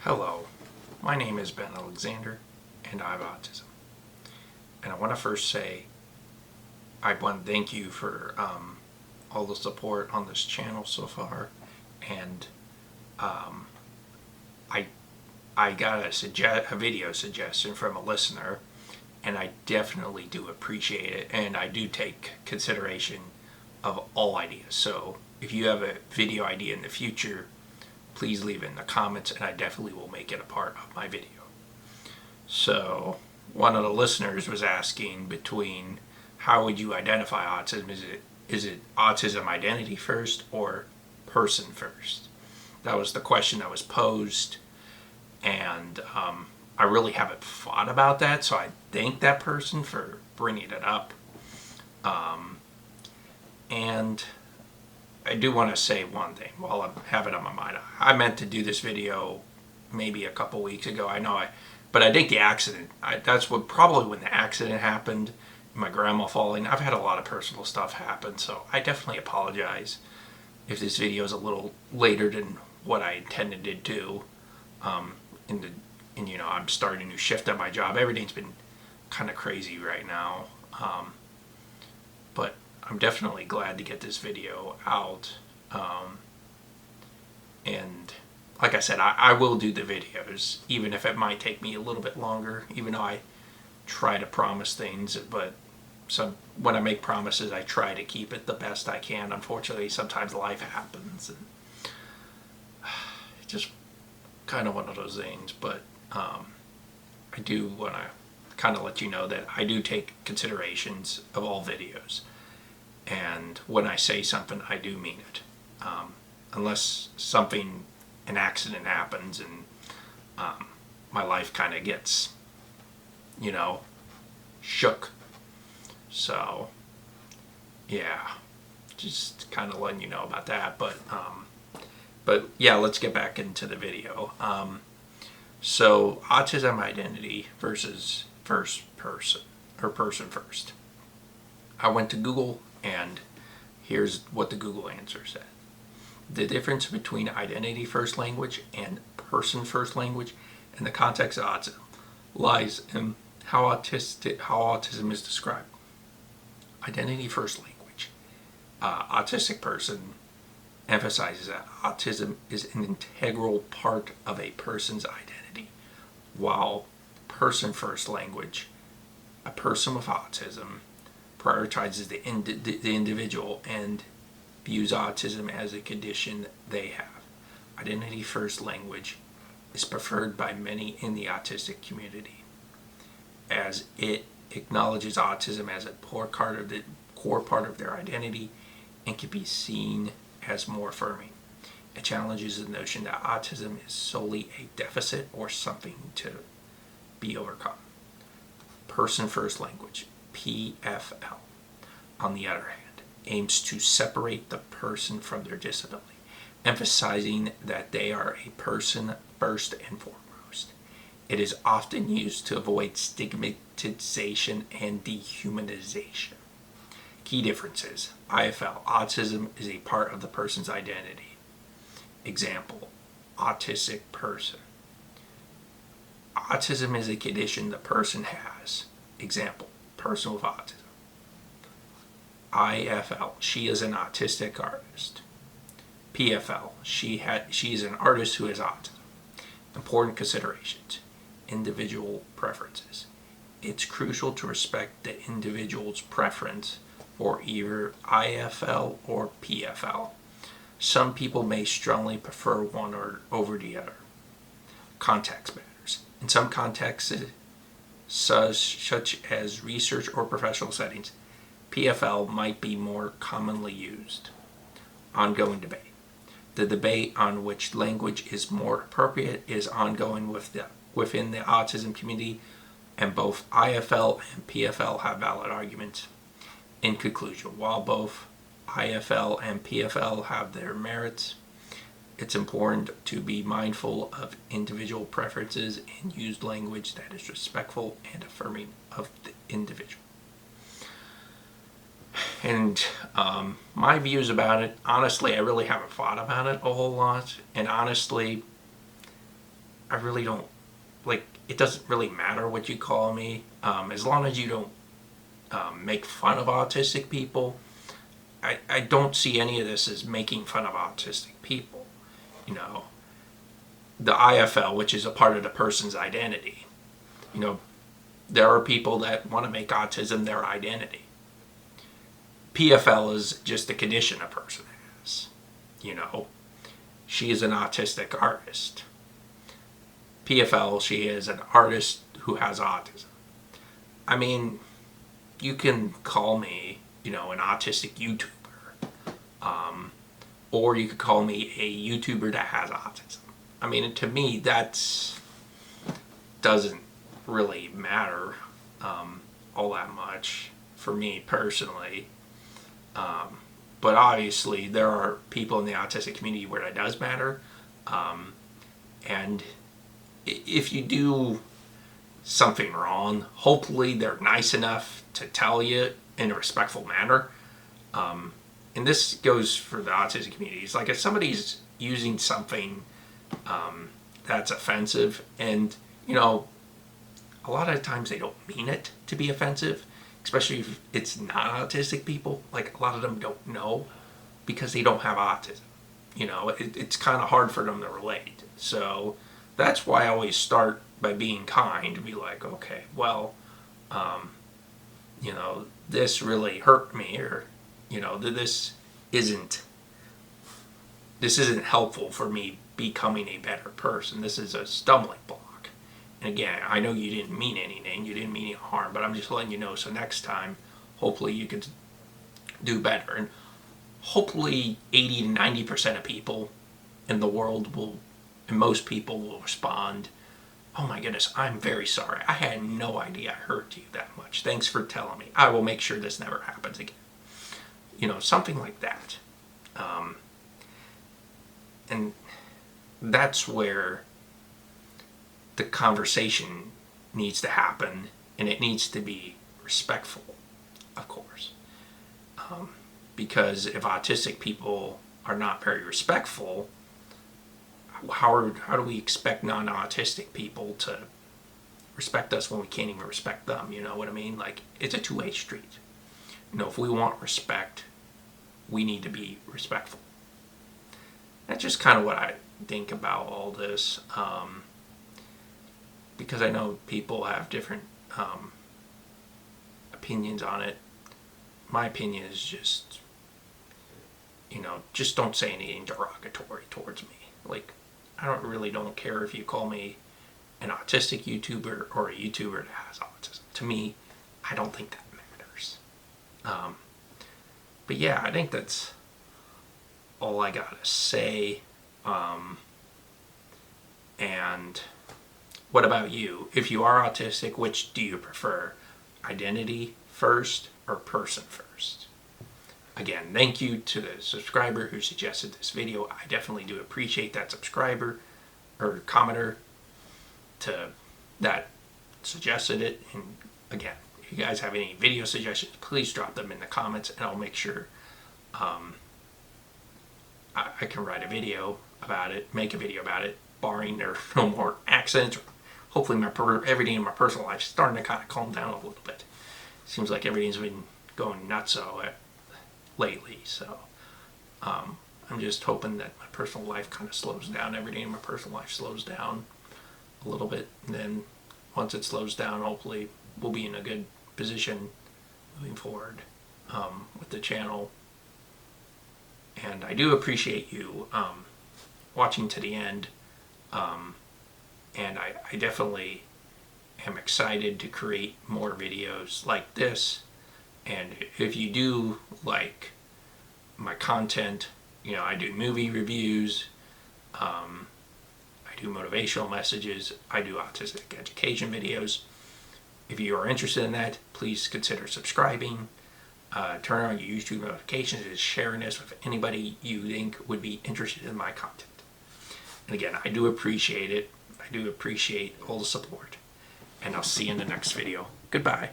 Hello, my name is Ben Alexander and I have autism. And I want to first say I want to thank you for all the support on this channel so far. And I I got a video suggestion from a listener, and I definitely do appreciate it, and I do take consideration of all ideas. So if you have a video idea in the future, please leave it in the comments and I definitely will make it a part of my video. So one of the listeners was asking between how would you identify autism? Is it autism identity first or person first? That was the question that was posed, and I really haven't thought about that, so I thank that person for bringing it up. And I do want to say one thing while I have it on my mind. I meant to do this video maybe a couple weeks ago. But I think the accident, that's what probably when the accident happened, my grandma falling. I've had a lot of personal stuff happen, so I definitely apologize if this video is a little later than what I intended to do. And you know, I'm starting a new shift at my job. Everything's been kind of crazy right now. But I'm definitely glad to get this video out. And like I said, I will do the videos, even if it might take me a little bit longer, even though I try to promise things. But when I make promises, I try to keep it the best I can. Unfortunately, sometimes life happens, and it's just kind of one of those things. But I do want to kind of let you know that I do take considerations of all videos. And when I say something, I do mean it. Unless an accident happens and my life kind of gets, shook. So, yeah, just kind of letting you know about that. But yeah, let's get back into the video. So, autism identity versus first person, or person first. I went to Google, and here's what the Google answer said. The difference between identity first language and person first language in the context of autism lies in how autism is described. Identity first language. Autistic person emphasizes that autism is an integral part of a person's identity, while person first language, a person with autism, prioritizes the individual and views autism as a condition they have. Identity first language is preferred by many in the autistic community, as it acknowledges autism as a core part of their identity and can be seen as more affirming. It challenges the notion that autism is solely a deficit or something to be overcome. Person first language, PFL, on the other hand, aims to separate the person from their disability, emphasizing that they are a person first and foremost. It is often used to avoid stigmatization and dehumanization. Key differences. IFL, autism is a part of the person's identity. Example, autistic person. Autism is a condition the person has. Example, person with autism. IFL, she is an autistic artist. PFL, she is an artist who has autism. Important considerations. Individual preferences. It's crucial to respect the individual's preference for either IFL or PFL. Some people may strongly prefer one over the other. Context matters. In some contexts, such as research or professional settings, PFL might be more commonly used. Ongoing debate. The debate on which language is more appropriate is ongoing within the autism community, and both IFL and PFL have valid arguments. In conclusion, while both IFL and PFL have their merits, it's important to be mindful of individual preferences and use language that is respectful and affirming of the individual. And my views about it, honestly, I really haven't thought about it a whole lot. And honestly, I really don't, like, it doesn't really matter what you call me, as long as you don't make fun of autistic people. I don't see any of this as making fun of autistic people. You know, the IFL, which is a part of the person's identity, you know, there are people that want to make autism their identity. PFL is just a condition a person has. You know, she is an autistic artist. PFL, she is an artist who has autism. I mean, you can call me, you know, an autistic YouTuber. Or you could call me a YouTuber that has autism. I mean, to me, that doesn't really matter all that much for me personally. But obviously, there are people in the autistic community where that does matter. And if you do something wrong, hopefully they're nice enough to tell you in a respectful manner. And this goes for the autistic community. It's like if somebody's using something that's offensive, and, you know, a lot of times they don't mean it to be offensive, especially if it's not autistic people. Like, a lot of them don't know because they don't have autism. You know, it's kind of hard for them to relate. So that's why I always start by being kind, to be like, okay, well, you know, this really hurt me, or, you know, this isn't helpful for me becoming a better person. This is a stumbling block. And again, I know you didn't mean anything, you didn't mean any harm, but I'm just letting you know, so next time, hopefully you can do better. And hopefully 80 to 90% of people in the world will, and most people will respond, oh my goodness, I'm very sorry. I had no idea I hurt you that much. Thanks for telling me. I will make sure this never happens again. You know, something like that. And that's where the conversation needs to happen, and it needs to be respectful, of course. Because if autistic people are not very respectful, how do we expect non-autistic people to respect us when we can't even respect them? You know what I mean? Like, it's a two-way street. You know, if we want respect, we need to be respectful. That's just kind of what I think about all this, because I know people have different opinions on it. My opinion is just, you know, just don't say anything derogatory towards me. Like, I don't care if you call me an autistic YouTuber or a YouTuber that has autism. To me, I don't think that matters. But yeah, I think that's all I gotta say. And what about you? If you are autistic, which do you prefer? Identity first or person first? Again, thank you to the subscriber who suggested this video. I definitely do appreciate that subscriber or commenter that suggested it. And again, if you guys have any video suggestions, please drop them in the comments, and I'll make sure I can write a video about it, make a video about it, barring there are no more accidents. Hopefully everything in my personal life is starting to kind of calm down a little bit. Seems like everything's been going nuts lately, so I'm just hoping that my personal life kind of slows down. Everything in my personal life slows down a little bit, and then once it slows down, hopefully we'll be in a good position moving forward with the channel. And I do appreciate you watching to the end, and I definitely am excited to create more videos like this. And if you do like my content, you know, I do movie reviews, I do motivational messages, I do autistic education videos. If you are interested in that, please consider subscribing. Turn on your YouTube notifications and sharing this with anybody you think would be interested in my content. And again, I do appreciate it. I do appreciate all the support. And I'll see you in the next video. Goodbye.